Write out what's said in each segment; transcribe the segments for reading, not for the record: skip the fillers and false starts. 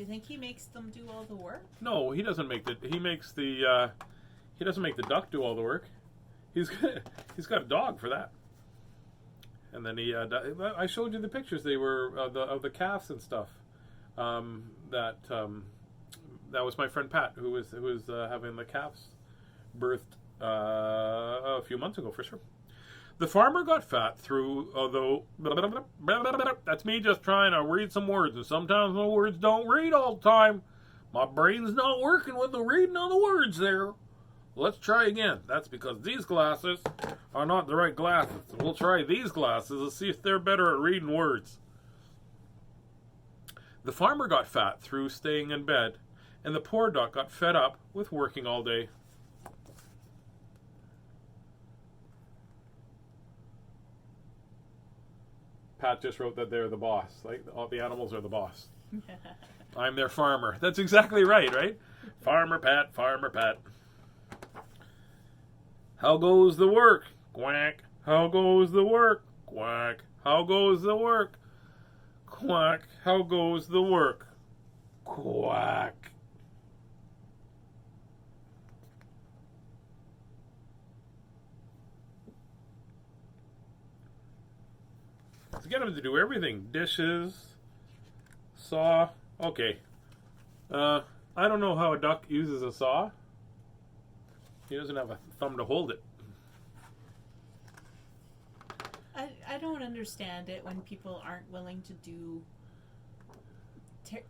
Do you think he makes them do all the work? No, he doesn't make the. He makes the. He doesn't make the duck do all the work. He's got a dog for that. And then I showed you the pictures. They were of the calves and stuff. That was my friend Pat, who was having the calves birthed a few months ago for sure. The farmer got fat through, although that's me just trying to read some words, and sometimes the words don't read all the time. My brain's not working with the reading of the words there. Let's try again. That's because these glasses are not the right glasses. We'll try these glasses and see if they're better at reading words. The farmer got fat through staying in bed, and the poor duck got fed up with working all day. Pat just wrote that they're the boss. Like, all the animals are the boss. I'm their farmer. That's exactly right? Farmer Pat, Farmer Pat. How goes the work? Quack. How goes the work? Quack. How goes the work? Quack. How goes the work? Quack. To get him to do everything. Dishes, saw. Okay. I don't know how a duck uses a saw. He doesn't have a thumb to hold it. I don't understand it when people aren't willing to do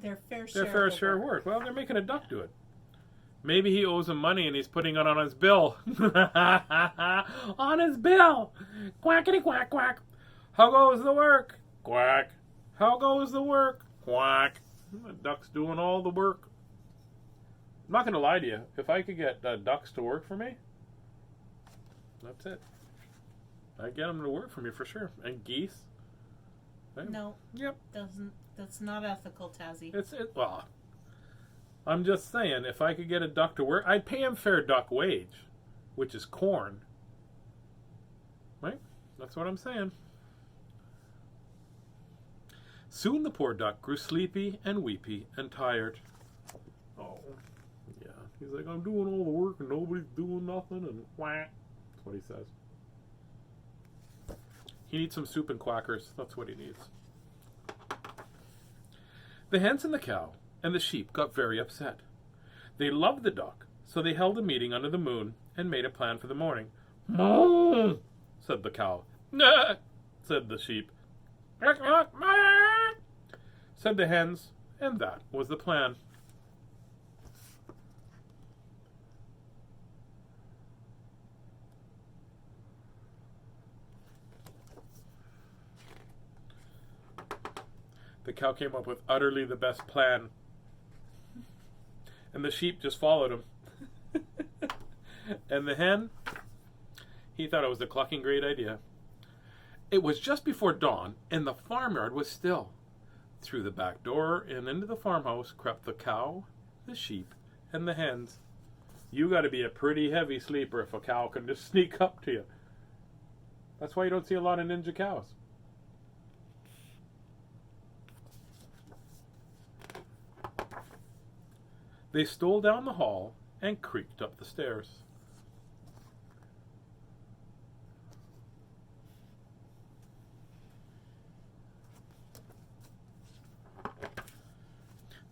their fair share of work. Well, they're making a duck do it. Maybe he owes him money and he's putting it on his bill. On his bill! Quackity quack quack. How goes the work? Quack. How goes the work? Quack. The duck's doing all the work. I'm not going to lie to you. If I could get ducks to work for me, that's it. I'd get them to work for me for sure. And geese. Right? No. Yep. That's not ethical, Tazzy. Well, I'm just saying, if I could get a duck to work, I'd pay him fair duck wage, which is corn. Right? That's what I'm saying. Soon the poor duck grew sleepy and weepy and tired. Oh, yeah. He's like, I'm doing all the work and nobody's doing nothing, and quack. That's what he says. He needs some soup and quackers. That's what he needs. The hens and the cow and the sheep got very upset. They loved the duck, so they held a meeting under the moon and made a plan for the morning. Moo, said the cow. Nah, said the sheep. Said the hens, and that was the plan. The cow came up with utterly the best plan. And the sheep just followed him. And the hen, he thought it was a clucking great idea. It was just before dawn, and the farmyard was still. Through the back door and into the farmhouse crept the cow, the sheep, and the hens. You got to be a pretty heavy sleeper if a cow can just sneak up to you. That's why you don't see a lot of ninja cows. They stole down the hall and creaked up the stairs.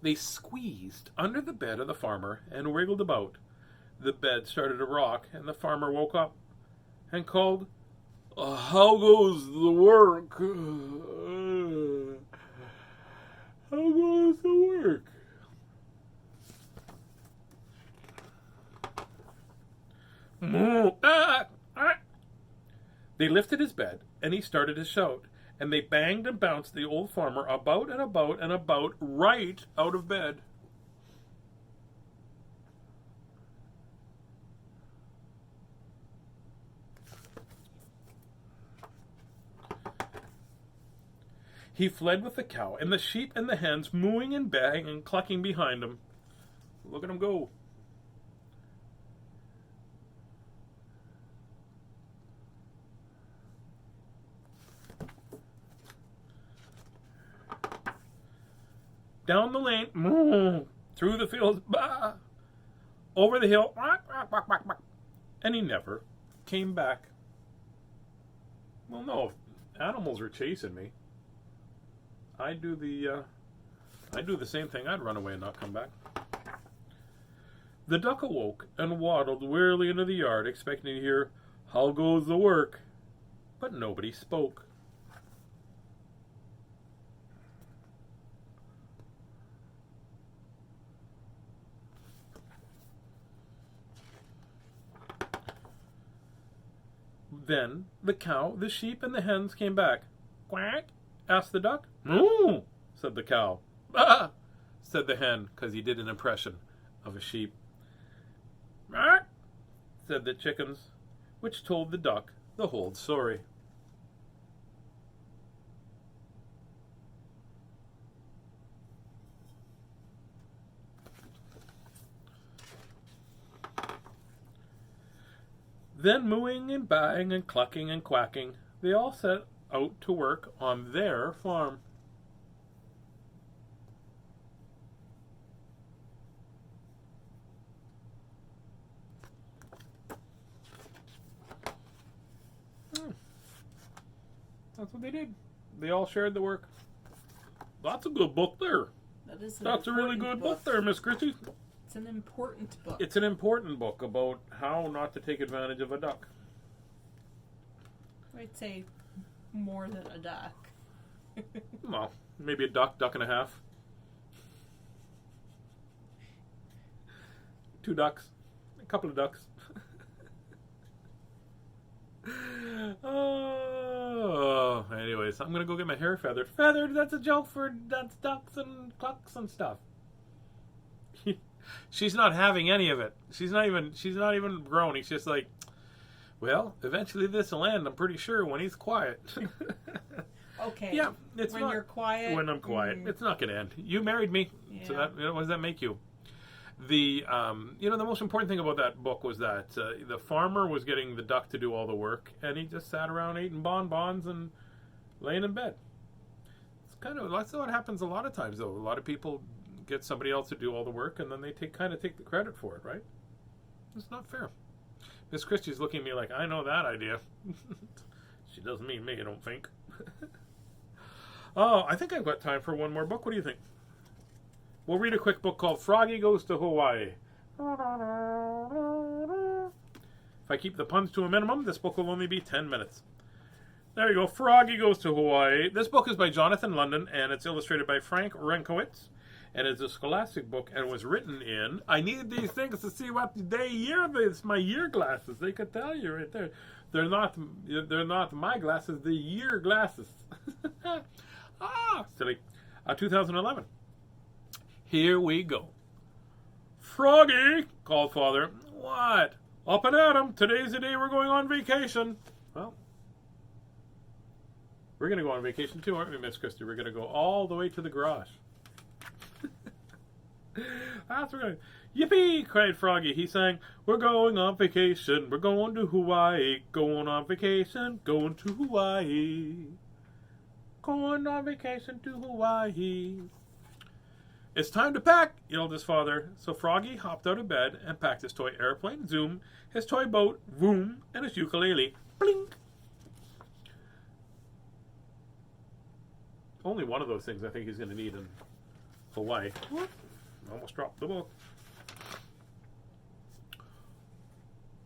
They squeezed under the bed of the farmer and wriggled about. The bed started to rock, and the farmer woke up and called, How goes the work? How goes the work? They lifted his bed, and he started to shout, and they banged and bounced the old farmer about and about and about right out of bed. He fled with the cow, and the sheep and the hens mooing and baying and clucking behind him. Look at him go. down the lane, moo, through the fields, bah, over the hill, quack, quack, quack, quack, quack, and he never came back. Well, no, if animals were chasing me, I'd do the same thing. I'd run away and not come back. The duck awoke and waddled wearily into the yard, expecting to hear, "How goes the work?" But nobody spoke. Then the cow, the sheep, and the hens came back. "Quack?" asked the duck. "Moo," said the cow. "Ah," said the hen, because he did an impression of a sheep. "Quack," said the chickens, which told the duck the whole story. Then mooing and baaing and clucking and quacking, they all set out to work on their farm. That's what they did. They all shared the work. That's a good book there. That's a really good book there, Miss Christie. It's an important book. It's an important book about how not to take advantage of a duck. I'd say more than a duck. Well, maybe a duck, duck and a half. 2 ducks. A couple of ducks. Oh, anyways, I'm going to go get my hair feathered. Feathered, that's a joke that's ducks and clucks and stuff. She's not having any of it. She's not even groaning. She's just like, well, eventually this will end, I'm pretty sure, when he's quiet. Okay. Yeah, it's when you're quiet. When I'm quiet, it's not going to end. You married me, so that, what does that make you? The the most important thing about that book was that the farmer was getting the duck to do all the work, and he just sat around eating bonbons and laying in bed. That's what happens a lot of times, though. A lot of people get somebody else to do all the work, and then they take the credit for it, right? It's not fair. Miss Christie's looking at me like, I know that idea. She doesn't mean me, I don't think. Oh, I think I've got time for one more book. What do you think? We'll read a quick book called Froggy Goes to Hawaii. If I keep the puns to a minimum, this book will only be 10 minutes. There you go, Froggy Goes to Hawaii. This book is by Jonathan London, and it's illustrated by Frank Renkowitz. And it's a scholastic book, and was written in... I need these things to see what day year it is. My year glasses. They could tell you right there. They're not my glasses. They're year glasses. Silly. 2011. Here we go. "Froggy," called Father. "What?" "Up and at 'em. Today's the day we're going on vacation." Well, we're going to go on vacation too, aren't we, Miss Christie? We're going to go all the way to the garage. That's right. "Yippee!" cried Froggy. He sang, "We're going on vacation. We're going to Hawaii. Going on vacation. Going to Hawaii. Going on vacation to Hawaii." "It's time to pack," yelled his father. So Froggy hopped out of bed and packed his toy airplane, zoom, his toy boat, voom, and his ukulele, blink. Only one of those things I think he's going to need in Hawaii. What? Almost dropped the book.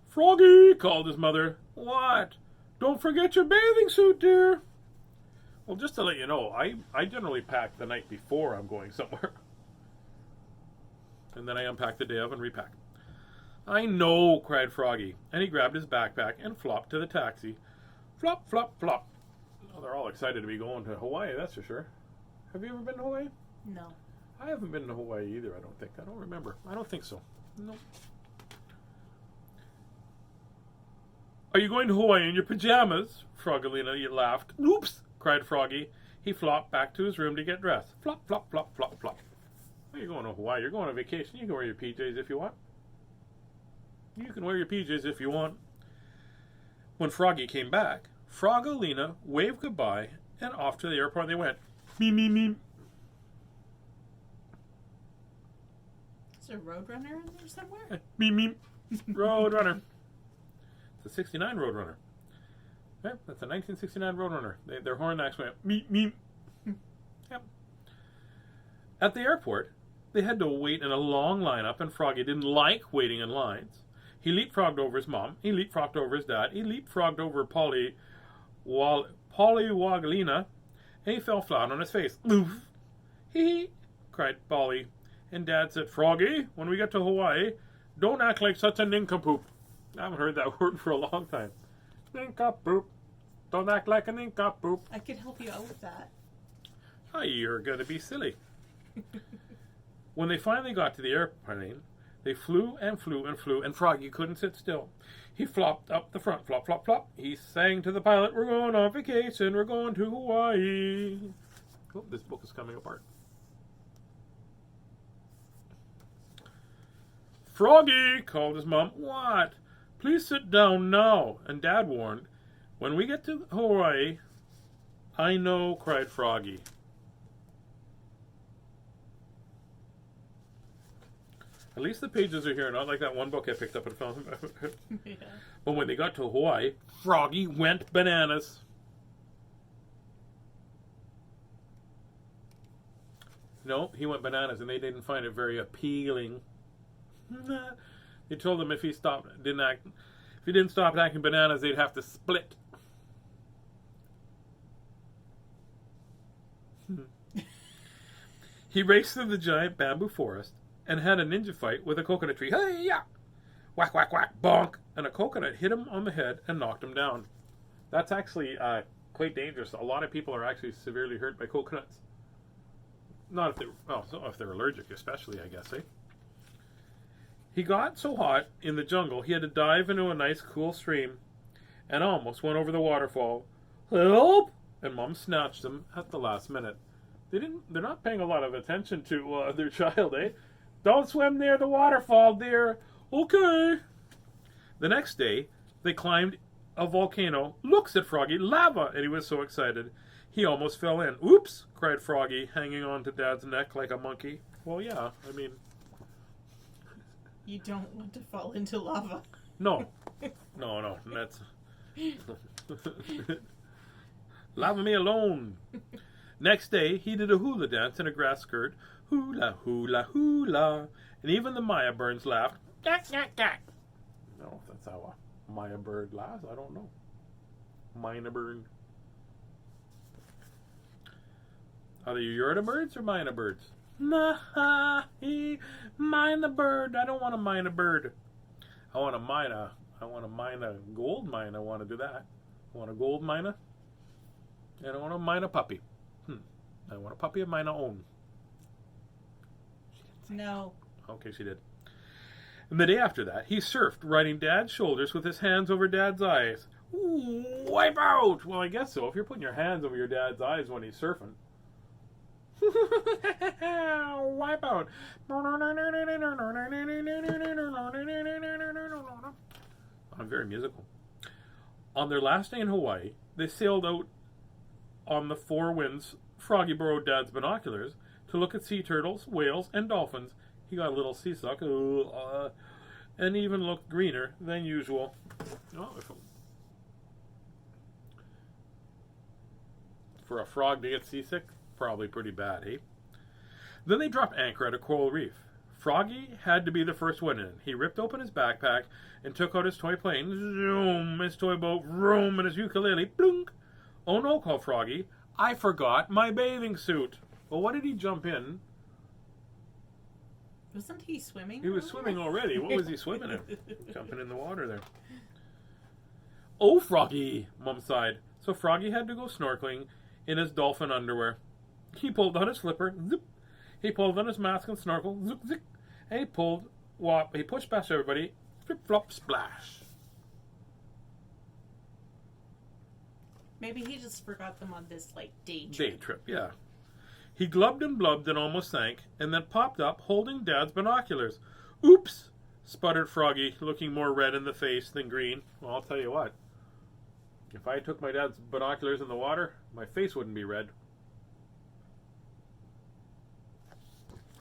"Froggy," called his mother. "What?" "Don't forget your bathing suit, dear." Well, just to let you know, I generally pack the night before I'm going somewhere. And then I unpack the day of and repack. "I know," cried Froggy, and he grabbed his backpack and flopped to the taxi. Flop, flop, flop. Oh, they're all excited to be going to Hawaii, that's for sure. Have you ever been to Hawaii? No. I haven't been to Hawaii either, I don't think. I don't remember. I don't think so. Nope. "Are you going to Hawaii in your pajamas?" Froggalina laughed. "Oops," cried Froggy. He flopped back to his room to get dressed. Flop, flop, flop, flop, flop. "Are you going to Hawaii? You're going on vacation. You can wear your PJs if you want." You can wear your PJs if you want. When Froggy came back, Froggalina waved goodbye, and off to the airport they went. Meep, meep, meep. Is there a Roadrunner in there somewhere? Beep, beep. Roadrunner. It's a 69 Roadrunner. Yep, that's a 1969 Roadrunner. Their horn actually went meep, meep. Yep. At the airport, they had to wait in a long lineup, and Froggy didn't like waiting in lines. He leapfrogged over his mom. He leapfrogged over his dad. He leapfrogged over Polly Wagalina, and he fell flat on his face. Oof! Hee! Cried Polly. And Dad said, Froggy, when we get to Hawaii, don't act like such a nincompoop. I haven't heard that word for a long time. Nincompoop. Don't act like a nincompoop. I could help you out with that. Oh, you're going to be silly. When they finally got to the airplane, they flew and flew and flew, and Froggy couldn't sit still. He flopped up the front, flop, flop, flop. He sang to the pilot, we're going on vacation, we're going to Hawaii. Oh, this book is coming apart. Froggy, called his mom. What? Please sit down now. And Dad warned, when we get to Hawaii, I know, cried Froggy. At least the pages are here, not like that one book I picked up and found. Yeah. But when they got to Hawaii, Froggy went bananas. No, he went bananas, and they didn't find it very appealing. They told him if he didn't stop acting bananas, they'd have to split. He raced through the giant bamboo forest and had a ninja fight with a coconut tree. Hey-ya! Whack, whack, whack, bonk! And a coconut hit him on the head and knocked him down. That's actually quite dangerous. A lot of people are actually severely hurt by coconuts. Not if they're allergic, especially, I guess, eh? He got so hot in the jungle, he had to dive into a nice, cool stream and almost went over the waterfall. Help! And Mom snatched him at the last minute. They're not paying a lot of attention to their child, eh? Don't swim near the waterfall, dear. Okay. The next day, they climbed a volcano. Look, said Froggy, lava! And he was so excited, he almost fell in. Oops, cried Froggy, hanging on to Dad's neck like a monkey. Well, yeah, I mean... You don't want to fall into lava. No. No, that's... Lava me alone. Next day, he did a hula dance in a grass skirt. Hula, hula, hula. And even the Maya birds laughed. Gak, gak, gak. No, if that's how a Maya bird laughs, I don't know. Mina bird. Are they Yorta birds or Mina birds? Nah, mine the bird. I don't want to mine a bird. I want to mine a gold mine. I want to do that. I want a gold miner. And I want to mine a puppy. I want a puppy of mine own. No. Okay, she did. And the day after that, he surfed, riding Dad's shoulders with his hands over Dad's eyes. Ooh, wipe out! Well, I guess so. If you're putting your hands over your dad's eyes when he's surfing. Wipe out. I'm very musical. On their last day in Hawaii, they sailed out on the Four Winds. Froggy borrowed Dad's binoculars to look at sea turtles, whales, and dolphins. He got a little seasick, and even looked greener than usual. For a frog to get seasick, probably pretty bad, eh? Then they dropped anchor at a coral reef. Froggy had to be the first one in. He ripped open his backpack and took out his toy plane. Zoom, his toy boat, vroom, and his ukulele. Blunk. Oh no, called Froggy. I forgot my bathing suit. Well, what did he jump in? Wasn't he swimming? He was swimming already. What was he swimming in? Jumping in the water there. Oh, Froggy, Mum sighed. So Froggy had to go snorkeling in his dolphin underwear. He pulled on his flipper, zip. He pulled on his mask and snorkel, zip, zip. And he pulled, whop. He pushed past everybody, flip, flop, splash. Maybe he just forgot them on this, day trip. Day trip, yeah. He glubbed and blubbed and almost sank, and then popped up holding Dad's binoculars. Oops, sputtered Froggy, looking more red in the face than green. Well, I'll tell you what. If I took my dad's binoculars in the water, my face wouldn't be red.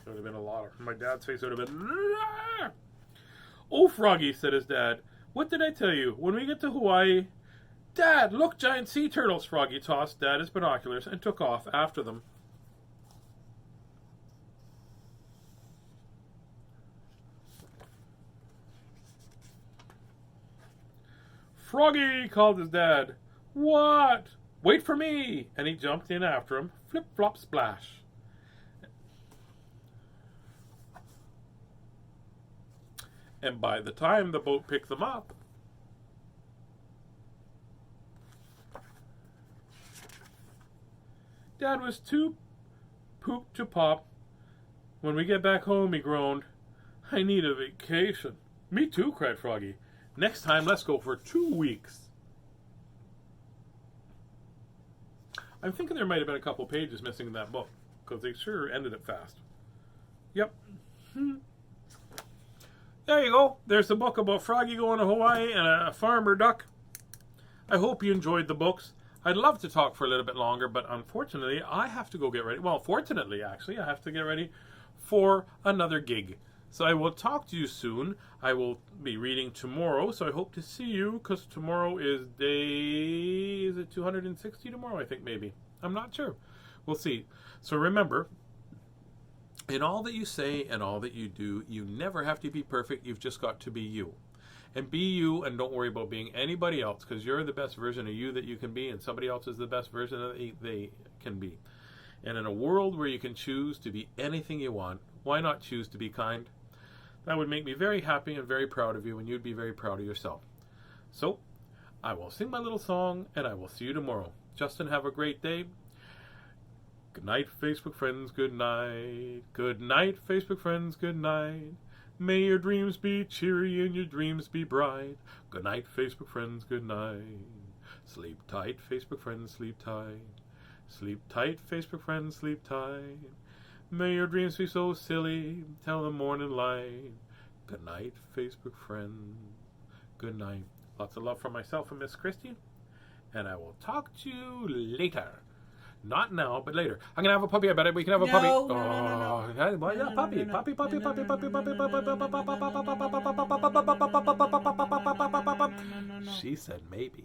There would have been a lot of... My dad's face would have been... "Ah!" "Oh, Froggy," said his dad. "What did I tell you? When we get to Hawaii..." "Dad, look, giant sea turtles!" Froggy tossed Dad his binoculars and took off after them. "Froggy," called his dad. "What?" "Wait for me!" And he jumped in after him. Flip, flop, splash. And by the time the boat picked them up, Dad was too pooped to pop. "When we get back home," he groaned, "I need a vacation." "Me too," cried Froggy. "Next time, let's go for 2 weeks." I'm thinking there might have been a couple pages missing in that book, because they sure ended it fast. Yep. There you go. There's the book about Froggy going to Hawaii and a farmer duck. I hope you enjoyed the books. I'd love to talk for a little bit longer, but unfortunately, I have to go get ready. Well, fortunately, actually, I have to get ready for another gig. So I will talk to you soon. I will be reading tomorrow, so I hope to see you, because tomorrow is day... Is it 260 tomorrow? I think maybe. I'm not sure. We'll see. So remember, in all that you say and all that you do, you never have to be perfect. You've just got to be you. And be you, and don't worry about being anybody else, because you're the best version of you that you can be, and somebody else is the best version that they can be. And in a world where you can choose to be anything you want, why not choose to be kind? That would make me very happy and very proud of you, and you'd be very proud of yourself. So, I will sing my little song, and I will see you tomorrow. Justin, have a great day. Good night, Facebook friends, good night. Good night, Facebook friends, good night. May your dreams be cheery and your dreams be bright. Good night, Facebook friends, good night. Sleep tight, Facebook friends, sleep tight. Sleep tight, Facebook friends, sleep tight. May your dreams be so silly till the morning light. Good night, Facebook friends. Good night. Lots of love from myself and Miss Christie. And I will talk to you later. Not now, but later. I'm going to have a puppy. I bet we can have a puppy. No, Puppy. She said maybe.